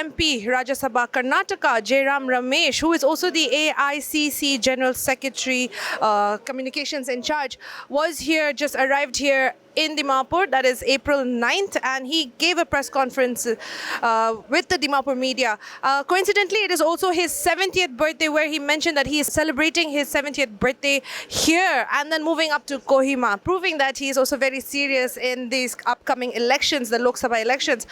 MP, Rajya Sabha Karnataka, Jairam Ramesh, who is also the AICC General Secretary, Communications in charge, was here, just arrived here in Dimapur, that is April 9th, and he gave a press conference with the Dimapur media. Coincidentally, it is also his 70th birthday, where he mentioned that he is celebrating his 70th birthday here and then moving up to Kohima, proving that he is also very serious in these upcoming elections, the Lok Sabha elections.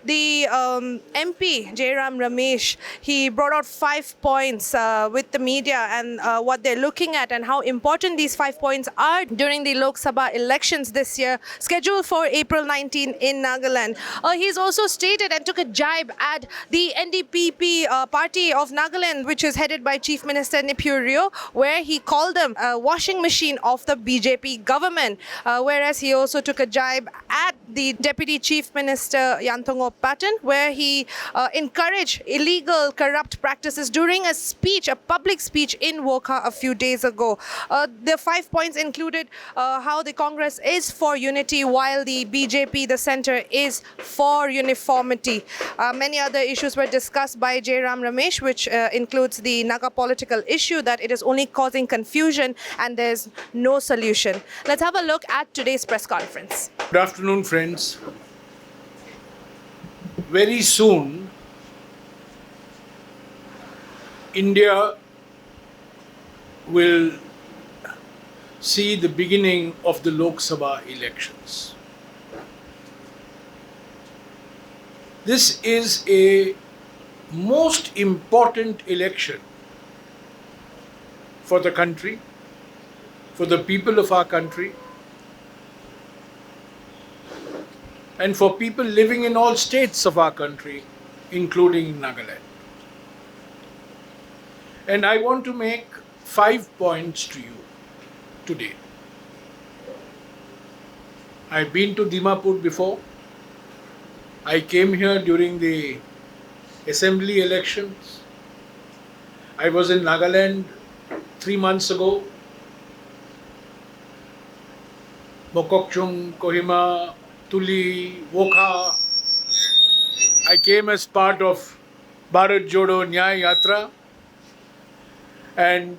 The MP, Jairam Ramesh, he brought out 5 points with the media and what they're looking at and how important these 5 points are during the Lok Sabha elections this year, scheduled for April 19 in Nagaland. He's also stated and took a jibe at the Ndpp party of Nagaland, which is headed by Chief Minister Ndpp, where he called them a washing machine of the BJP government. Whereas he also took a jibe at the Deputy Chief Minister Yantongo Patton, where he encouraged illegal, corrupt practices during a speech, a public speech in Wokha a few days ago. The 5 points included how the Congress is for unity, while the BJP, the centre, is for uniformity. Many other issues were discussed by Jairam Ramesh, which includes the Naga political issue, that it is only causing confusion and there's no solution. Let's have a look at today's press conference. Good afternoon, friends. Very soon, India will see the beginning of the Lok Sabha elections. This is a most important election for the country, for the people of our country, and for people living in all states of our country, including Nagaland. And I want to make 5 points to you today. I've been to Dimapur before. I came here during the assembly elections. I was in Nagaland 3 months ago. Mokokchung, Kohima, Tuli, Wokha. I came as part of Bharat Jodo Nyay Yatra, and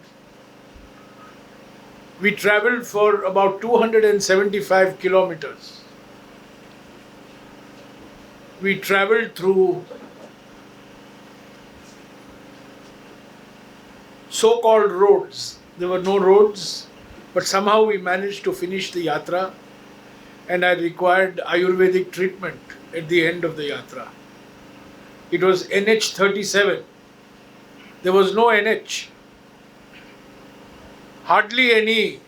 we traveled for about 275 kilometers. We traveled through so-called roads. There were no roads, but somehow we managed to finish the yatra, and I required Ayurvedic treatment at the end of the yatra. It was NH 37. There was no NH. Hardly any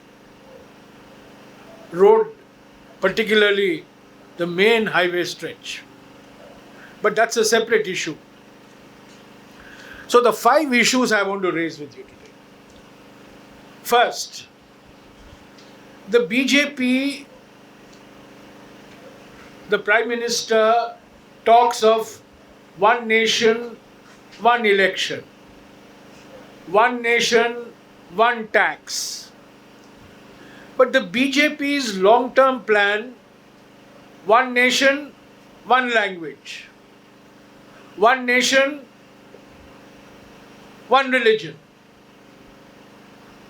road, particularly the main highway stretch. But that's a separate issue. So the 5 issues I want to raise with you today. First, the BJP, the Prime Minister talks of one nation, one election. One nation, one tax. But the BJP's long-term plan, one nation, one language. One nation, one religion.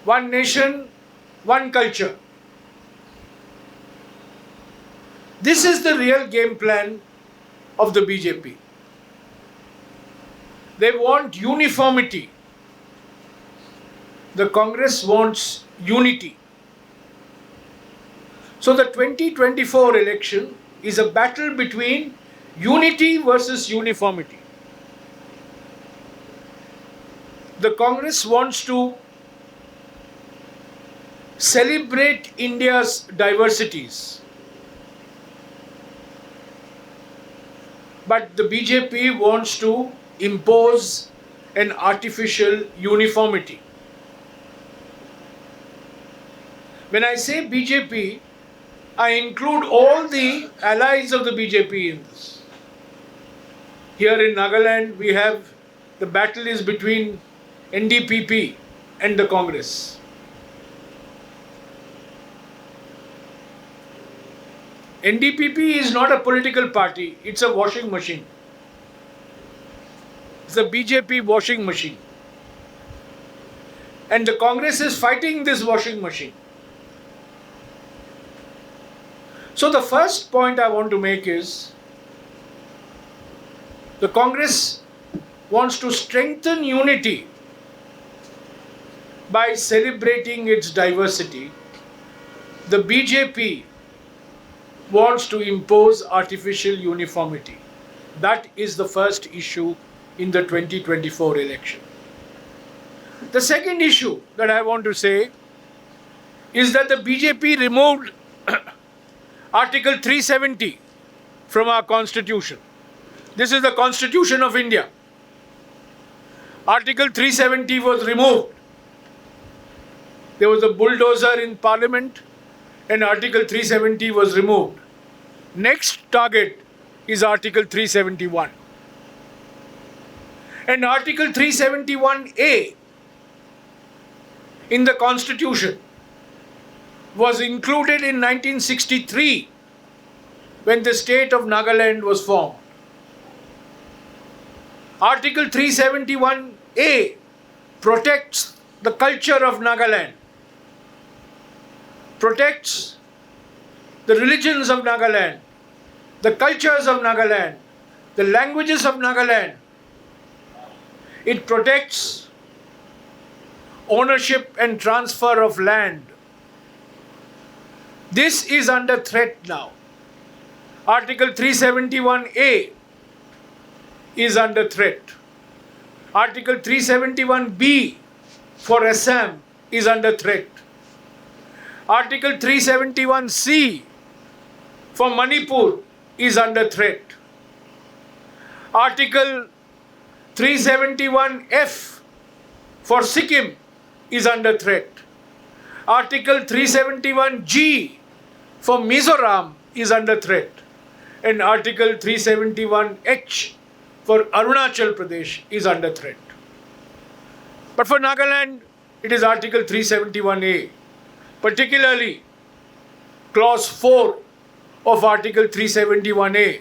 One nation, one culture. This is the real game plan of the BJP. They want uniformity. The Congress wants unity. So the 2024 election is a battle between unity versus uniformity. The Congress wants to celebrate India's diversities, but the BJP wants to impose an artificial uniformity. When I say BJP, I include all the allies of the BJP in this. Here in Nagaland, we have the battle is between Ndpp and the Congress. Ndpp is not a political party, it's a washing machine. the BJP washing machine. And the Congress is fighting this washing machine. So the first point I want to make is the Congress wants to strengthen unity by celebrating its diversity. The BJP wants to impose artificial uniformity. That is the first issue in the 2024 election. The second issue that I want to say is that the BJP removed Article 370 from our constitution. This is the Constitution of India. Article 370 was removed. There was a bulldozer in Parliament and Article 370 was removed. Next target is Article 371. And Article 371A in the Constitution was included in 1963 when the state of Nagaland was formed. Article 371A protects the culture of Nagaland, protects the religions of Nagaland, the cultures of Nagaland, the languages of Nagaland. It protects ownership and transfer of land. This is under threat now. Article 371A is under threat. Article 371B for Assam is under threat. Article 371C for Manipur is under threat. Article 371F for Sikkim is under threat. Article 371G for Mizoram is under threat. And Article 371H for Arunachal Pradesh is under threat. But for Nagaland, it is Article 371A, particularly Clause 4 of Article 371A,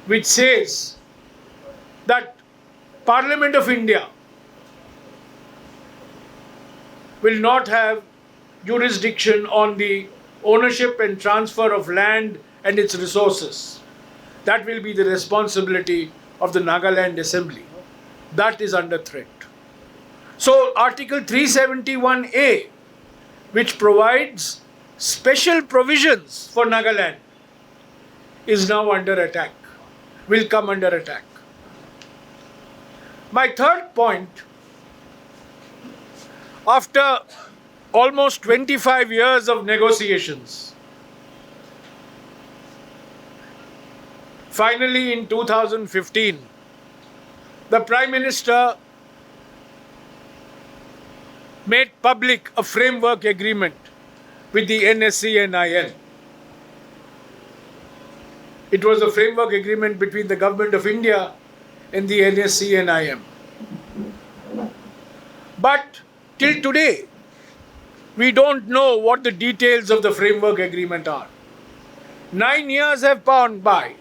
which says that Parliament of India will not have jurisdiction on the ownership and transfer of land and its resources. That will be the responsibility of the Nagaland Assembly. That is under threat. So Article 371A, which provides special provisions for Nagaland, is now under attack, will come under attack. My third point, after almost 25 years of negotiations, finally in 2015, the Prime Minister made public a framework agreement with the NSC and NIN. It was a framework agreement between the Government of India and the NSC and NIM. But till today, we don't know what the details of the framework agreement are. 9 years have gone by.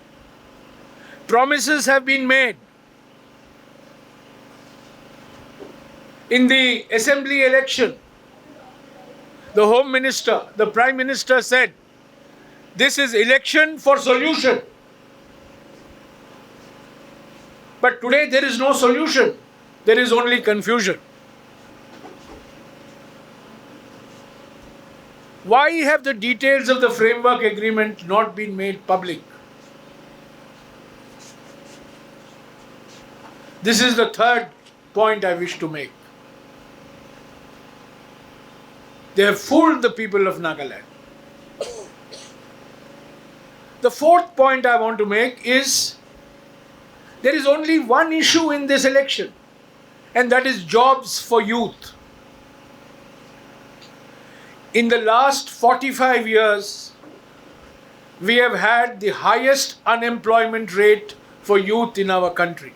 Promises have been made. In the assembly election, the Home Minister, the Prime Minister said, this is election for solution. But today there is no solution. There is only confusion. Why have the details of the framework agreement not been made public? This is the third point I wish to make. They have fooled the people of Nagaland. The fourth point I want to make is there is only one issue in this election, and that is jobs for youth. In the last 45 years, we have had the highest unemployment rate for youth in our country.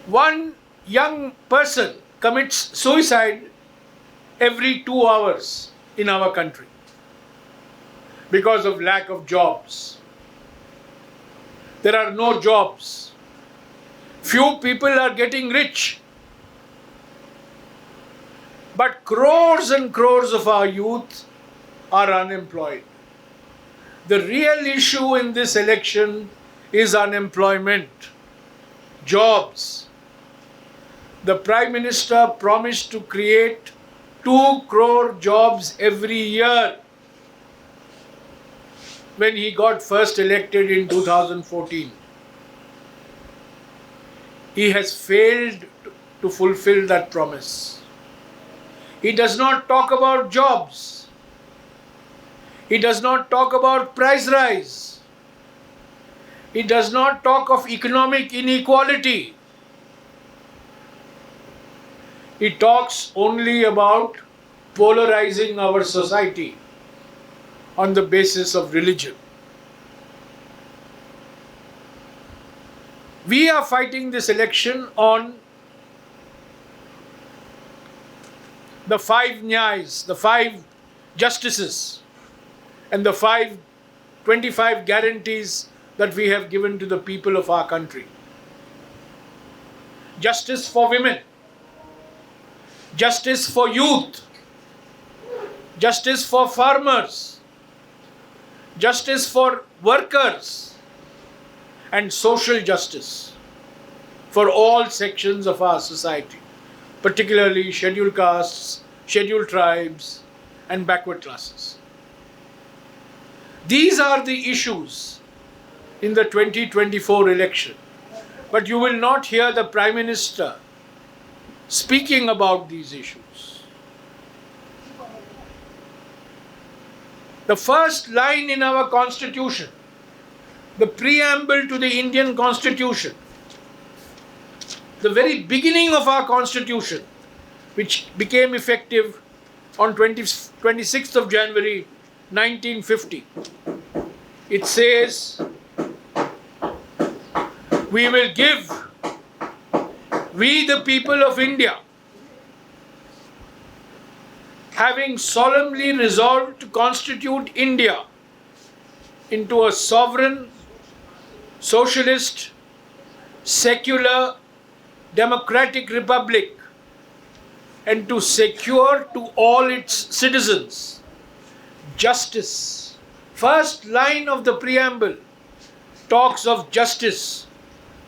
One young person commits suicide every 2 hours in our country because of lack of jobs. There are no jobs. Few people are getting rich. But crores and crores of our youth are unemployed. The real issue in this election is unemployment, jobs. The Prime Minister promised to create 2 crore jobs every year when he got first elected in 2014. He has failed to fulfill that promise. He does not talk about jobs. He does not talk about price rise. He does not talk of economic inequality. He talks only about polarizing our society on the basis of religion. We are fighting this election on the 5 nyais, the 5 justices, and the 25 guarantees that we have given to the people of our country. Justice for women, justice for youth, justice for farmers, justice for workers, and social justice for all sections of our society, particularly scheduled castes, scheduled tribes, and backward classes. These are the issues in the 2024 election. But you will not hear the Prime Minister speaking about these issues. The first line in our Constitution, the preamble to the Indian Constitution, the very beginning of our Constitution, which became effective on 26th of January 1950. It says, we will give, we the people of India, having solemnly resolved to constitute India into a sovereign, socialist, secular, democratic republic, and to secure to all its citizens justice. First line of the preamble talks of justice,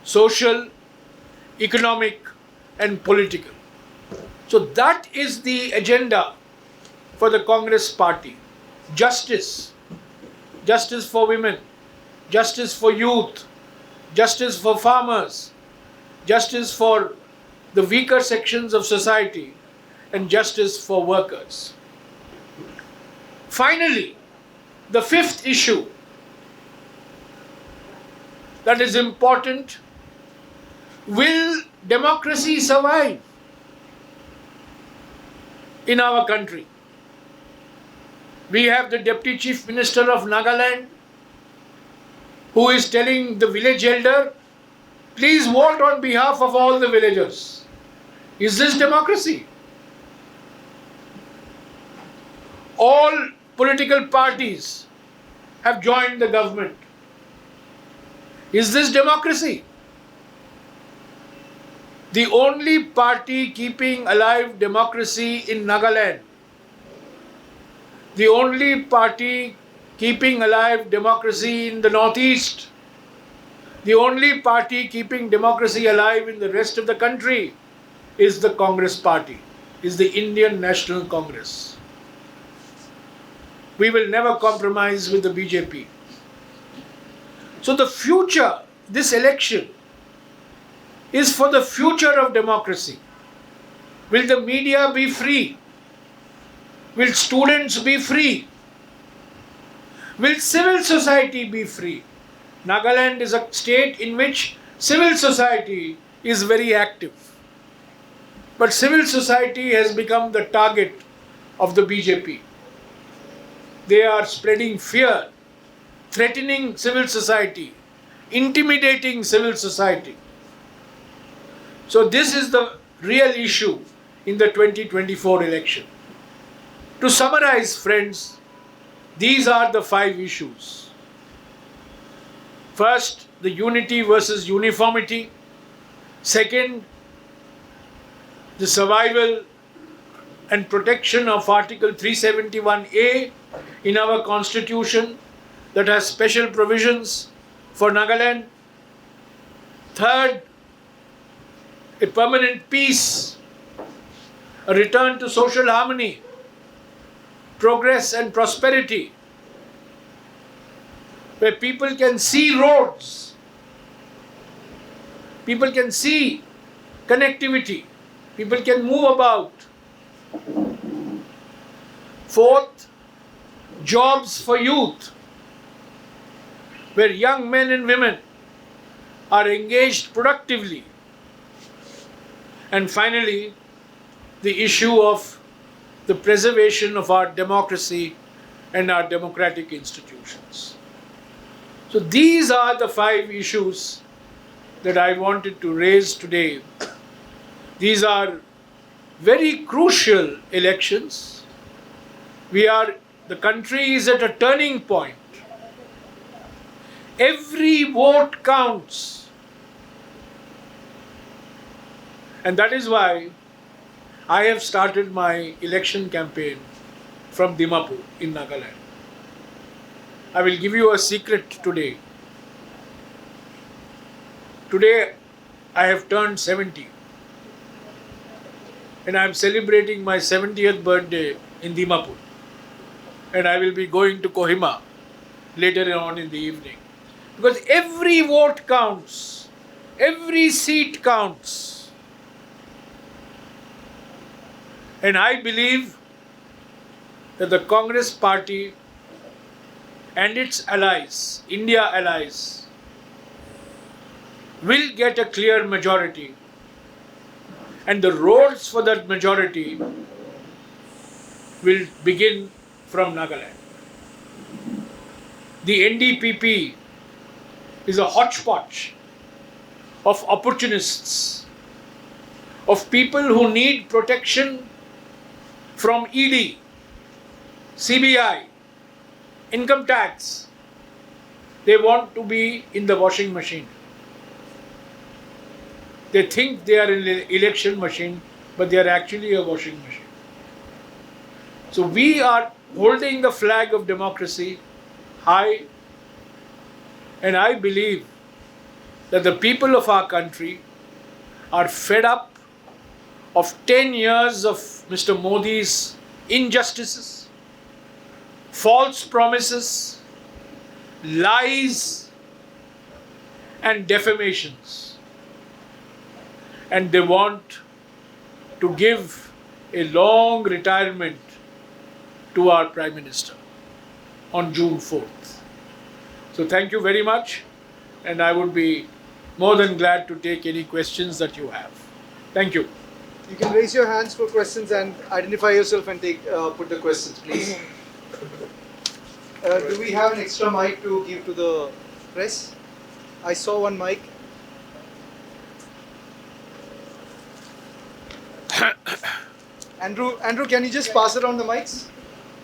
social, economic, and political. So that is the agenda for the Congress party. Justice. Justice for women, justice for youth, justice for farmers, justice for the weaker sections of society, and justice for workers. Finally, the 5th issue that is important: will democracy survive in our country? We have the Deputy Chief Minister of Nagaland who is telling the village elder, please vote on behalf of all the villagers. Is this democracy? All political parties have joined the government. Is this democracy? The only party keeping alive democracy in Nagaland, the only party keeping alive democracy in the Northeast, the only party keeping democracy alive in the rest of the country is the Congress party, is the Indian National Congress. We will never compromise with the BJP. So the future, this election, is for the future of democracy. Will the media be free? Will students be free? Will civil society be free? Nagaland is a state in which civil society is very active. But civil society has become the target of the BJP. They are spreading fear, threatening civil society, intimidating civil society. So this is the real issue in the 2024 election. To summarize, friends, these are the 5 issues. First, the unity versus uniformity. Second, the survival and protection of Article 371A in our constitution that has special provisions for Nagaland. Third, a permanent peace, a return to social harmony, progress and prosperity, where people can see roads, people can see connectivity, people can move about. Fourth, jobs for youth, where young men and women are engaged productively. And finally, the issue of the preservation of our democracy and our democratic institutions. So these are the 5 issues that I wanted to raise today. These are very crucial elections. The country is at a turning point. Every vote counts. And that is why I have started my election campaign from Ndpp in Nagaland. I will give you a secret today. Today I have turned 70 and I am celebrating my 70th birthday in Ndpp. And I will be going to Kohima later on in the evening. Because every vote counts, every seat counts. And I believe that the Congress party and its allies, India allies, will get a clear majority. And the roads for that majority will begin from Nagaland. The Ndpp is a hodgepodge of opportunists, of people who need protection from ED, CBI, income tax. They want to be in the washing machine. They think they are in the election machine, but they are actually a washing machine. So we are holding the flag of democracy high, and I believe that the people of our country are fed up of 10 years of Mr. Modi's injustices, false promises, lies, and defamations. And they want to give a long retirement to our Prime Minister on June 4th. So thank you very much, and I would be more than glad to take any questions that you have. Thank you. You can raise your hands for questions and identify yourself and put the questions, please. Do we have an extra mic to give to the press? I saw one mic. Andrew, can you just pass around the mics?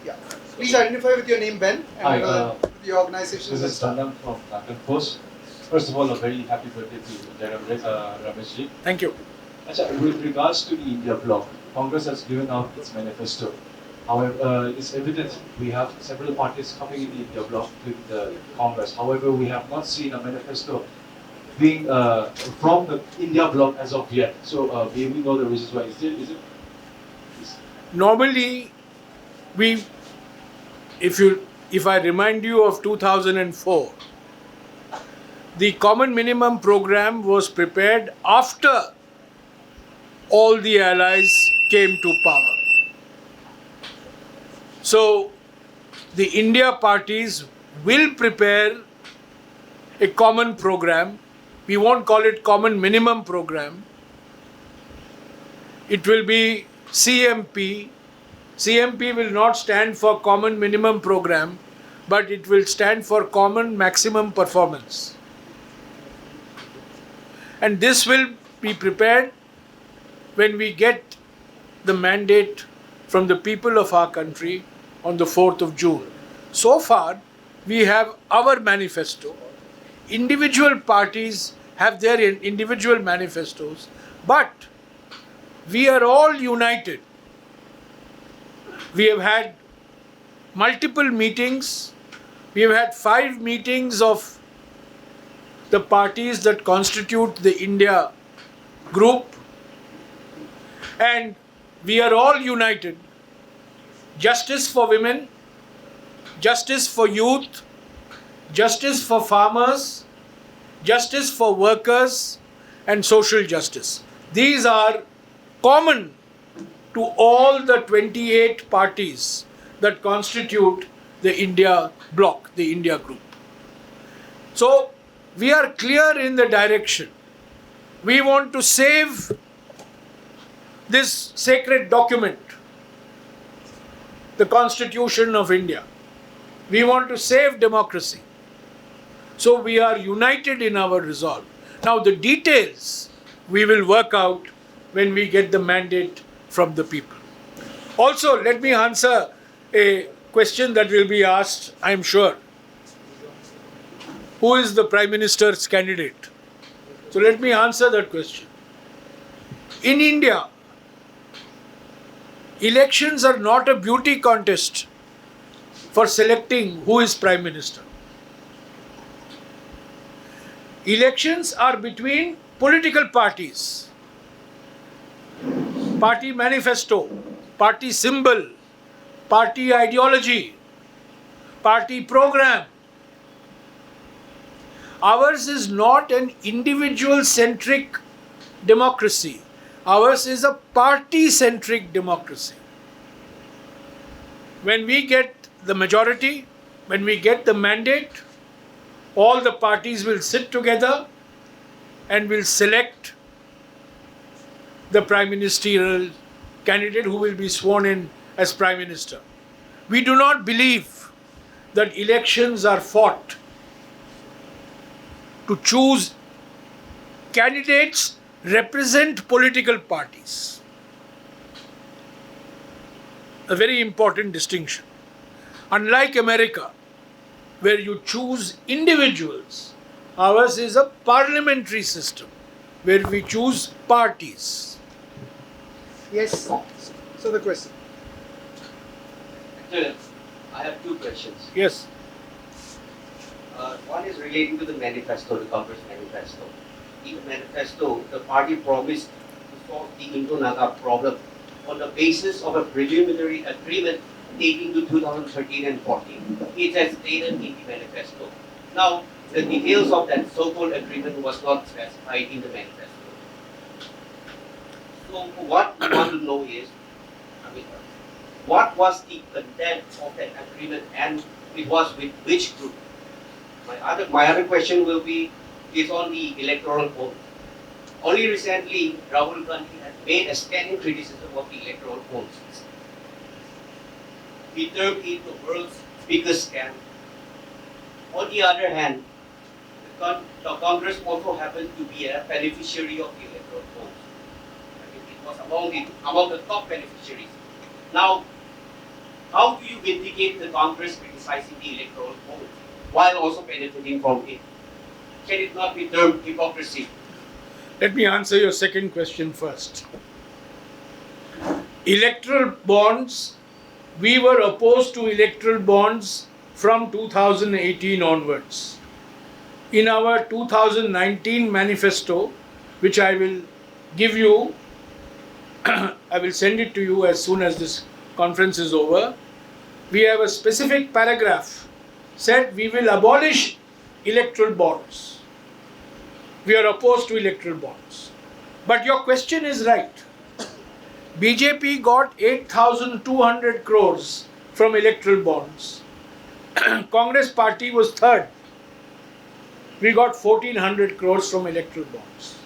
Yeah. Please identify with your name, Ben, and the organization. This is Jairam from Nagaland Post. First of all, a very happy birthday to Jairam, Ramesh. Thank you. With regards to the India bloc, Congress has given out its manifesto. However, it's evident we have several parties coming in the India bloc with the Congress. However, we have not seen a manifesto being from the India bloc as of yet. So, may we know the reasons why? Is it? Normally, if I remind you of 2004, the common minimum program was prepared after all the allies came to power. So, the India parties will prepare a common program. We won't call it common minimum program. It will be CMP. CMP will not stand for common minimum program, but it will stand for common maximum performance. And this will be prepared when we get the mandate from the people of our country on the 4th of June. So far, we have our manifesto. individual parties have their individual manifestos, but we are all united. We have had multiple meetings. We have had 5 meetings of the parties that constitute the India group, and we are all united. Justice for women, justice for youth, justice for farmers, justice for workers, and social justice. These are common to all the 28 parties that constitute the India bloc, the India group. So we are clear in the direction. We want to save this sacred document, the Constitution of India. We want to save democracy. So we are united in our resolve. Now the details we will work out when we get the mandate from the people. Also, let me answer a question that will be asked, I am sure. Who is the Prime Minister's candidate? So let me answer that question. In India, elections are not a beauty contest for selecting who is Prime Minister. Elections are between political parties. Party manifesto, party symbol, party ideology, party program. Ours is not an individual-centric democracy. Ours is a party-centric democracy. When we get the majority, when we get the mandate, all the parties will sit together and will select the prime ministerial candidate who will be sworn in as Prime Minister. We do not believe that elections are fought to choose candidates represent political parties. A very important distinction. Unlike America, where you choose individuals, ours is a parliamentary system where we choose parties. Yes. So the question. Actually, I have 2 questions. Yes. One is relating to the manifesto, the Congress manifesto. In the manifesto, the party promised to solve the Indo-Naga problem on the basis of a preliminary agreement dating to 2013 and 14. It has stated in the manifesto. Now, the details of that so-called agreement was not specified in the manifesto. So what we want to know is, what was the content of that agreement and it was with which group? My other question will be, is on the electoral vote. Only recently, Rahul Gandhi has made a scathing criticism of the electoral votes. He termed it the world's biggest scam. On the other hand, the Congress also happened to be a beneficiary of the electoral votes. It was among the top beneficiaries. Now, how do you vindicate the Congress criticizing the electoral vote while also benefiting from it? Can it not be termed hypocrisy? Let me answer your second question first. Electoral bonds, we were opposed to electoral bonds from 2018 onwards. In our 2019 manifesto, which I will give you, I will send it to you as soon as this conference is over, we have a specific paragraph said we will abolish electoral bonds. We are opposed to electoral bonds. But your question is right. BJP got 8,200 crores from electoral bonds. Congress party was third. We got 1,400 crores from electoral bonds.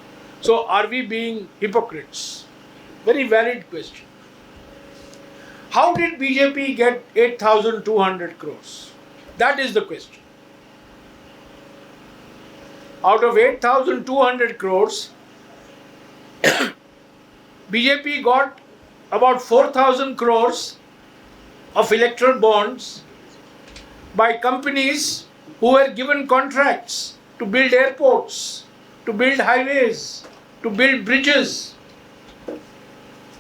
So are we being hypocrites? Very valid question. How did BJP get 8,200 crores? That is the question. Out of 8,200 crores, BJP got about 4,000 crores of electoral bonds by companies who were given contracts to build airports, to build highways, to build bridges,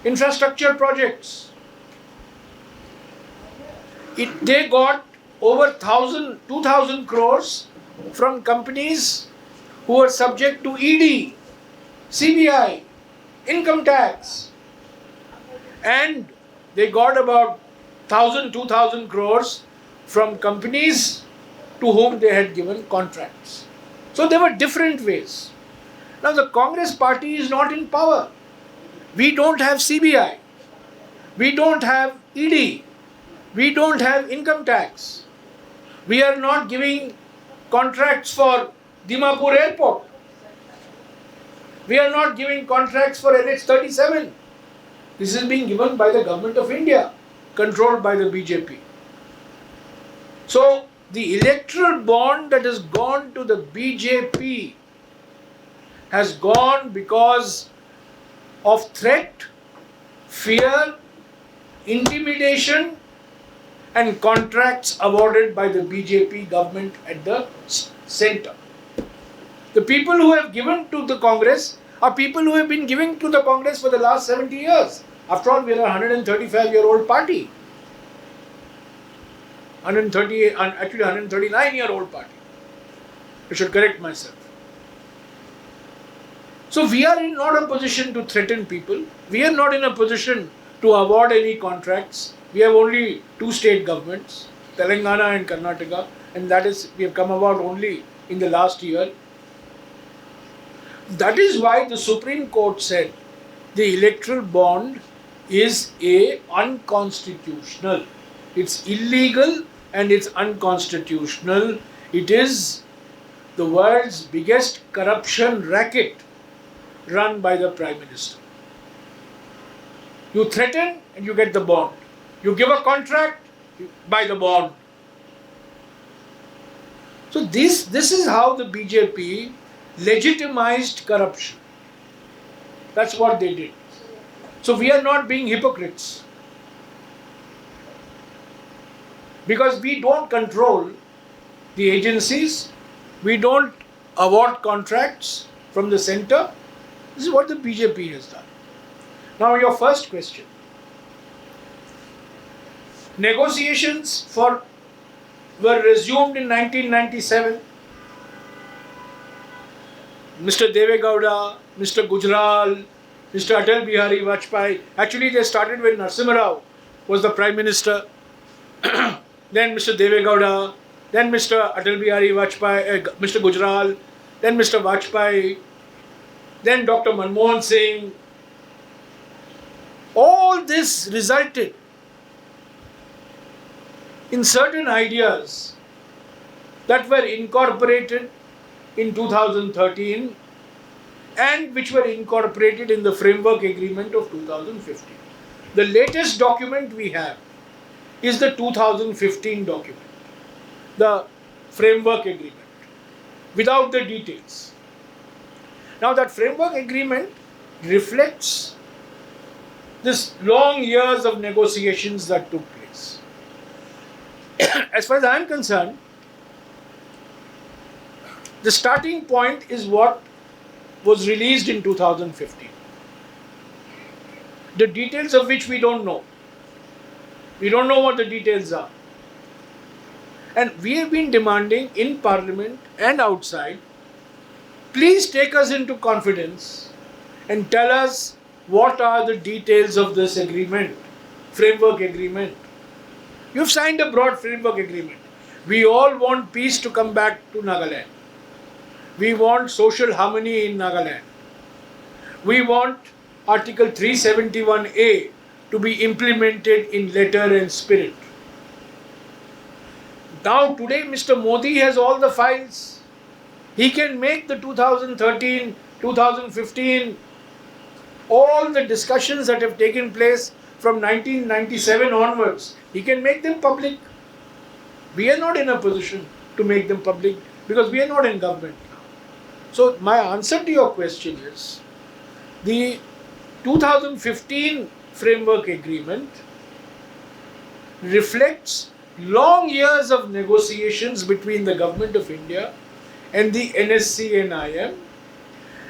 infrastructure projects. They got over 2,000 crores from companies who were subject to ED, CBI, income tax, and they got about 2,000 crores from companies to whom they had given contracts. So there were different ways. Now the Congress party is not in power. We don't have CBI. We don't have ED. We don't have income tax. We are not giving contracts for Dimapur Airport. We are not giving contracts for NH37. This is being given by the government of India, controlled by the BJP. So the electoral bond that has gone to the BJP has gone because of threat, fear, intimidation, and contracts awarded by the BJP government at the center. The people who have given to the Congress are people who have been giving to the Congress for the last 70 years. After all, we are a 135-year-old party. 139-year-old party. I should correct myself. So we are not in a position to threaten people. We are not in a position to award any contracts. We have only two state governments, Telangana and Karnataka, and that is, we have come about only in the last year. That is why the Supreme Court said the electoral bond is unconstitutional. It's illegal and it's unconstitutional. It is the world's biggest corruption racket run by the Prime Minister. You threaten and you get the bond. You give a contract, you buy the bond. So this is how the BJP legitimized corruption. That's what they did. So we are not being hypocrites. Because we don't control the agencies, we don't award contracts from the center. This is what the BJP has done. Now your first question. Negotiations were resumed in 1997. Mr. Devegowda, Mr. Gujral, Mr. Atal Bihari Vajpayee. Actually, they started when Narasimha Rao was the Prime Minister. Then Mr. Devegowda, then Mr. Atal Bihari Vajpayee, Mr. Gujral, then Mr. Vajpayee, then Dr. Manmohan Singh. All this resulted in certain ideas that were incorporated in 2013 and which were incorporated in the framework agreement of 2015. The latest document we have is the 2015 document, the framework agreement, without the details. Now that framework agreement reflects this long years of negotiations that took place. As far as I am concerned, the starting point is what was released in 2015. The details of which we don't know. We don't know what the details are. And we have been demanding in Parliament and outside, please take us into confidence and tell us what are the details of this agreement, framework agreement. You've signed a broad framework agreement. We all want peace to come back to Nagaland. We want social harmony in Nagaland. We want Article 371A to be implemented in letter and spirit. Now today Mr. Modi has all the files. He can make the 2013, 2015, all the discussions that have taken place from 1997 onwards, he can make them public. We are not in a position to make them public because we are not in government. So my answer to your question is, the 2015 framework agreement reflects long years of negotiations between the government of India and the NSC and IM.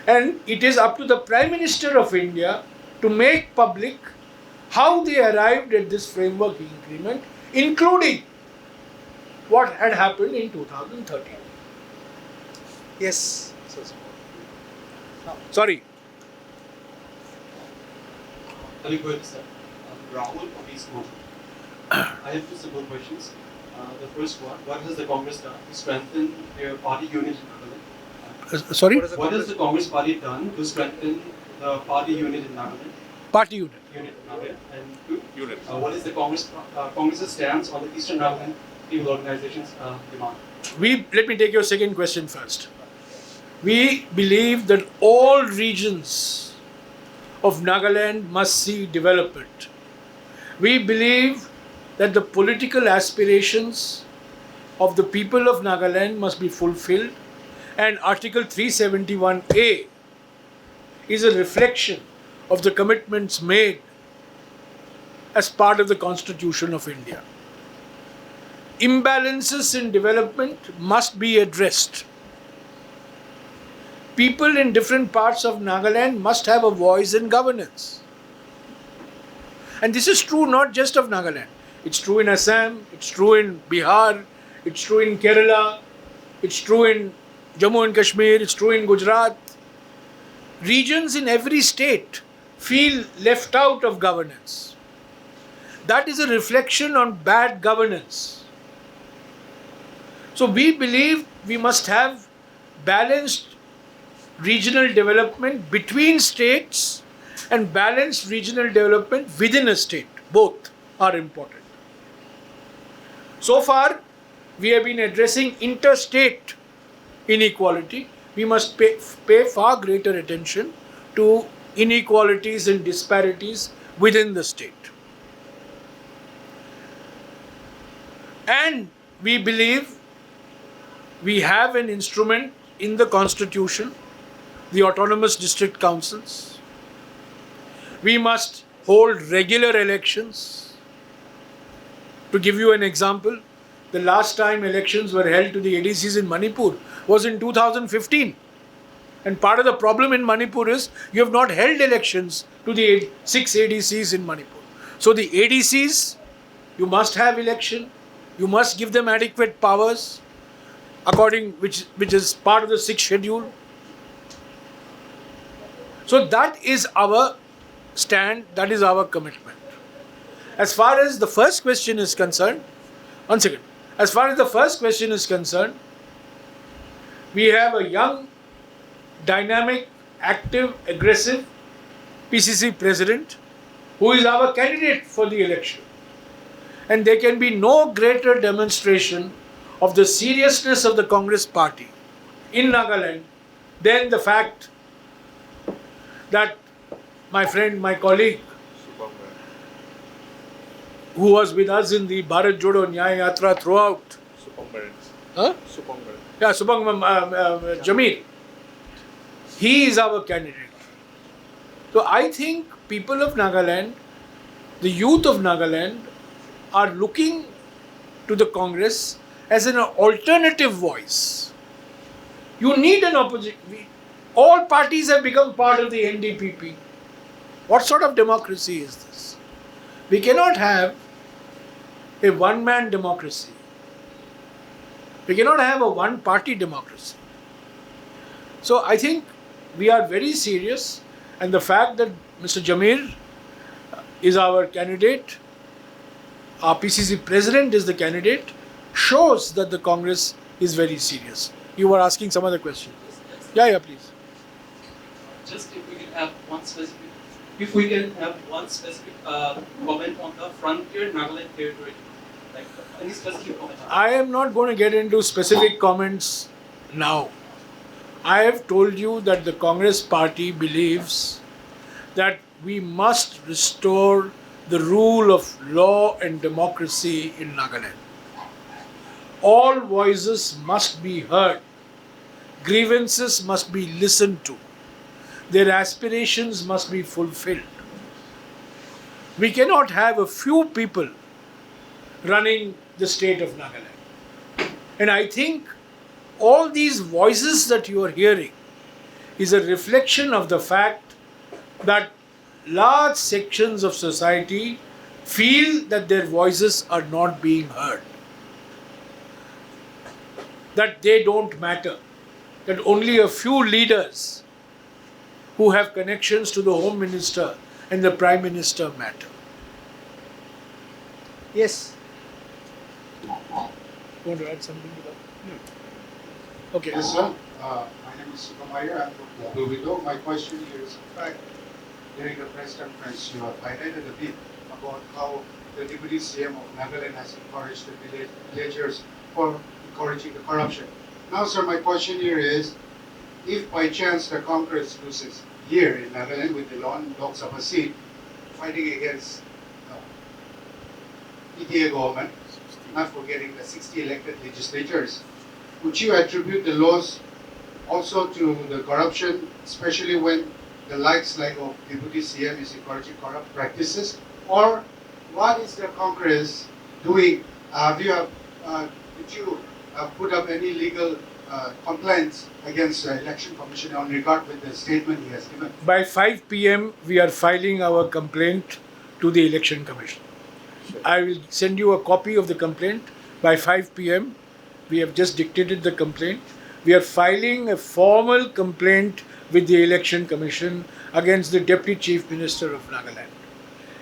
And it is up to the Prime Minister of India to make public how they arrived at this framework agreement, including what had happened in 2013. Yes. Sorry. Very good, sir. Rahul from East Coast. I have two simple questions. The first one, what has the Congress done to strengthen their party unit in Nagaland? Sorry? What has the Congress party done to strengthen the party unit in Nagaland? Party unit. Unit in Nagaland. And two, what is the Congress's stance on the Eastern Nagaland people organization's demand? Let me take your second question first. We believe that all regions of Nagaland must see development. We believe that the political aspirations of the people of Nagaland must be fulfilled, and Article 371A is a reflection of the commitments made as part of the Constitution of India. Imbalances in development must be addressed. People in different parts of Nagaland must have a voice in governance. And this is true not just of Nagaland. It's true in Assam, it's true in Bihar, it's true in Kerala, it's true in Jammu and Kashmir, it's true in Gujarat. Regions in every state feel left out of governance. That is a reflection on bad governance. So we believe we must have balanced regional development between states and balanced regional development within a state. Both are important. So far, we have been addressing interstate inequality. We must pay far greater attention to inequalities and disparities within the state. And we believe we have an instrument in the Constitution, the autonomous district councils. We must hold regular elections. To give you an example, the last time elections were held to the ADCs in Manipur was in 2015. And part of the problem in Manipur is you have not held elections to the 6 ADCs in Manipur. So the ADCs, you must have election, you must give them adequate powers, according which is part of the 6th schedule. So that is our stand, that is our commitment. As far as the first question is concerned, one second. As far as the first question is concerned, we have a young, dynamic, active, aggressive PCC president who is our candidate for the election. And there can be no greater demonstration of the seriousness of the Congress party in Nagaland than the fact that my friend, my colleague, who was with us in the Bharat Jodo Nyaya Yatra throughout. Yeah, Subang Jamil. He is our candidate. So I think people of Nagaland, the youth of Nagaland, are looking to the Congress as an alternative voice. You need an opposition. All parties have become part of the Ndpp. What sort of democracy is this? We cannot have a one-man democracy. We cannot have a one-party democracy. So I think we are very serious, and the fact that Mr. Jamir is our candidate, our PCC president is the candidate, shows that the Congress is very serious. You were asking some other question. Yeah, please. Just if we can have one specific comment on the frontier Nagaland territory, like any specific comment on that? I am not going to get into specific comments now. I have told you that the Congress party believes that we must restore the rule of law and democracy in Nagaland. All voices must be heard. Grievances must be listened to. Their aspirations must be fulfilled. We cannot have a few people running the state of Nagaland. And I think all these voices that you are hearing is a reflection of the fact that large sections of society feel that their voices are not being heard, that they don't matter, that only a few leaders who have connections to the Home Minister and the Prime Minister matter. Yes. Want to add something to that? No. Okay. Yes, sir. My name is Sukamaya. I'm from Luvido. My question here is, in fact, during the press conference, you have highlighted a bit about how the Deputy CM of Nagaland has encouraged the villagers for encouraging the corruption. Now, sir, my question here is, if by chance the Congress loses here in Nagaland with the Lok Sabha seat, fighting against PTA government, not forgetting the 60 elected legislatures, would you attribute the loss also to the corruption, especially when the likes like of Deputy CM is encouraging corrupt practices? Or what is the Congress doing? Did you put up any legal complaints against the Election Commission on regard with the statement he has given? By 5 p.m., we are filing our complaint to the Election Commission. I will send you a copy of the complaint by 5 p.m. We have just dictated the complaint. We are filing a formal complaint with the Election Commission against the Deputy Chief Minister of Nagaland.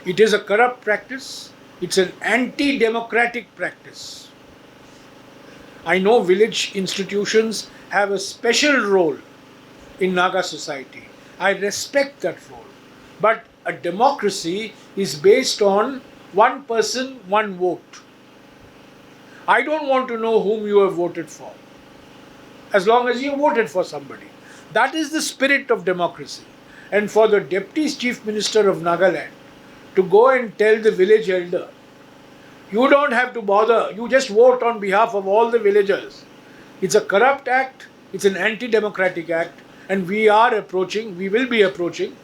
It is a corrupt practice. It's an anti-democratic practice. I know village institutions have a special role in Naga society. I respect that role. But a democracy is based on one person, one vote. I don't want to know whom you have voted for, as long as you voted for somebody. That is the spirit of democracy. And for the Deputy Chief Minister of Nagaland to go and tell the village elder, you don't have to bother, you just vote on behalf of all the villagers. It's a corrupt act, it's an anti-democratic act, and we will be approaching,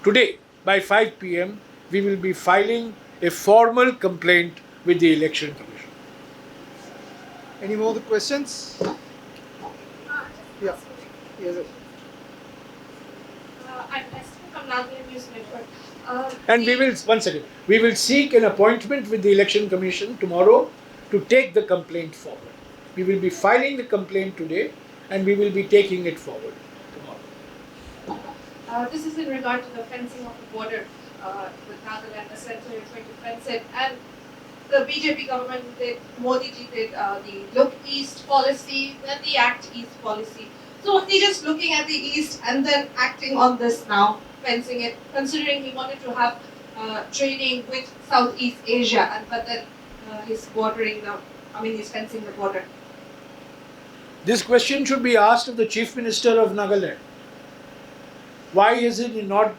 today by 5 p.m., we will be filing a formal complaint with the Election Commission. Any more questions? Yeah. Yes, sir. I'm Esther from Nagaland News Network. And we will seek an appointment with the Election Commission tomorrow to take the complaint forward. We will be filing the complaint today and we will be taking it forward tomorrow. This is in regard to the fencing of the border with Nagaland. The center is going to fence it, and the BJP government Modi ji did the Look East policy, then the Act East policy. So they're just looking at the East and then acting on this now, fencing it, considering he wanted to have trading with Southeast Asia, but then he's fencing the border. This question should be asked of the Chief Minister of Nagaland. Why has he not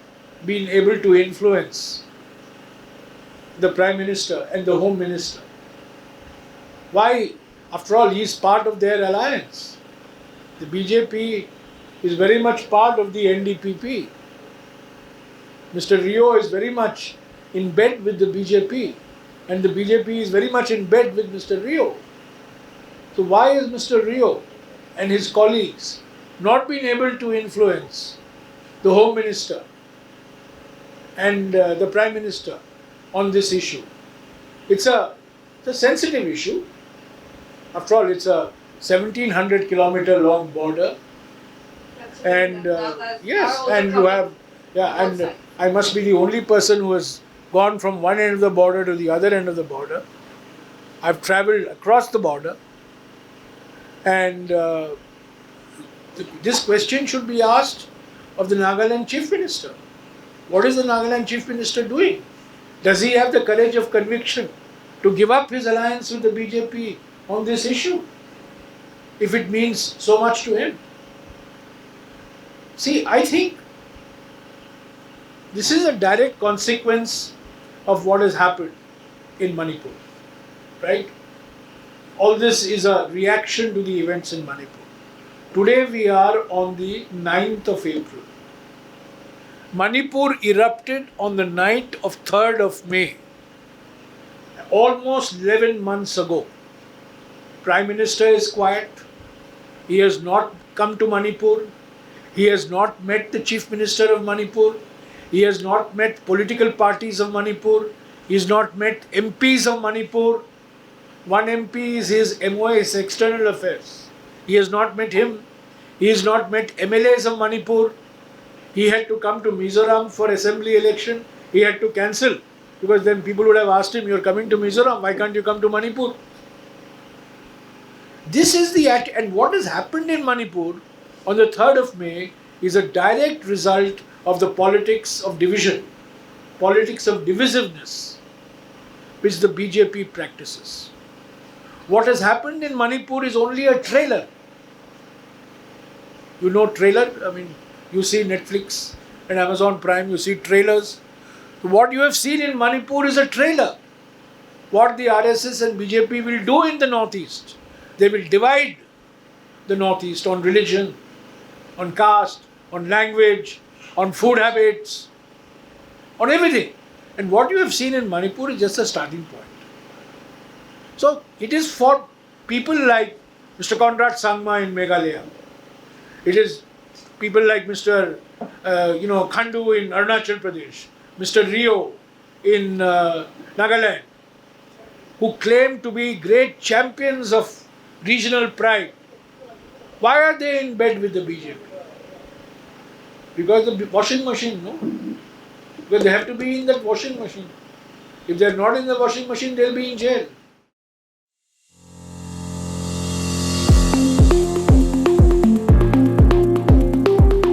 been able to influence the Prime Minister and the Home Minister? Why? After all, he is part of their alliance. The BJP is very much part of the Ndpp. Mr. Rio is very much in bed with the BJP, and the BJP is very much in bed with Mr. Rio. So why is Mr. Rio and his colleagues not been able to influence the Home Minister and the Prime Minister on this issue? It's a sensitive issue. After all, it's a 1700 kilometer long border, and yes, and you have, and I must be the only person who has gone from one end of the border to the other end of the border. I've travelled across the border, and this question should be asked of the Nagaland Chief Minister. What is the Nagaland Chief Minister doing? Does he have the courage of conviction to give up his alliance with the BJP on this issue, if it means so much to him? See, I think this is a direct consequence of what has happened in Manipur, right? All this is a reaction to the events in Manipur. Today we are on the 9th of April. Manipur erupted on the night of 3rd of May, almost 11 months ago. Prime Minister is quiet, He has not come to Manipur. He has not met the Chief Minister of Manipur. He has not met political parties of Manipur. He has not met MPs of Manipur. One MP is his MOS, External Affairs. He has not met him. He has not met MLAs of Manipur. He had to come to Mizoram for assembly election. He had to cancel because then people would have asked him, "You're coming to Mizoram, why can't you come to Manipur?" This is the act, and what has happened in Manipur on the 3rd of May is a direct result of the politics of division, politics of divisiveness, which the BJP practices. What has happened in Manipur is only a trailer. You know trailer? I mean, you see Netflix and Amazon Prime, you see trailers. What you have seen in Manipur is a trailer. What the RSS and BJP will do in the Northeast. They will divide the Northeast on religion, on caste, on language, on food habits, on everything. And what you have seen in Manipur is just a starting point. So it is for people like Mr. Conrad Sangma in Meghalaya. It is people like Mr. Khandu in Arunachal Pradesh, Mr. Rio in Nagaland, who claim to be great champions of regional pride. Why are they in bed with the BJP? Because the washing machine, no? Because they have to be in that washing machine. If they are not in the washing machine, they will be in jail.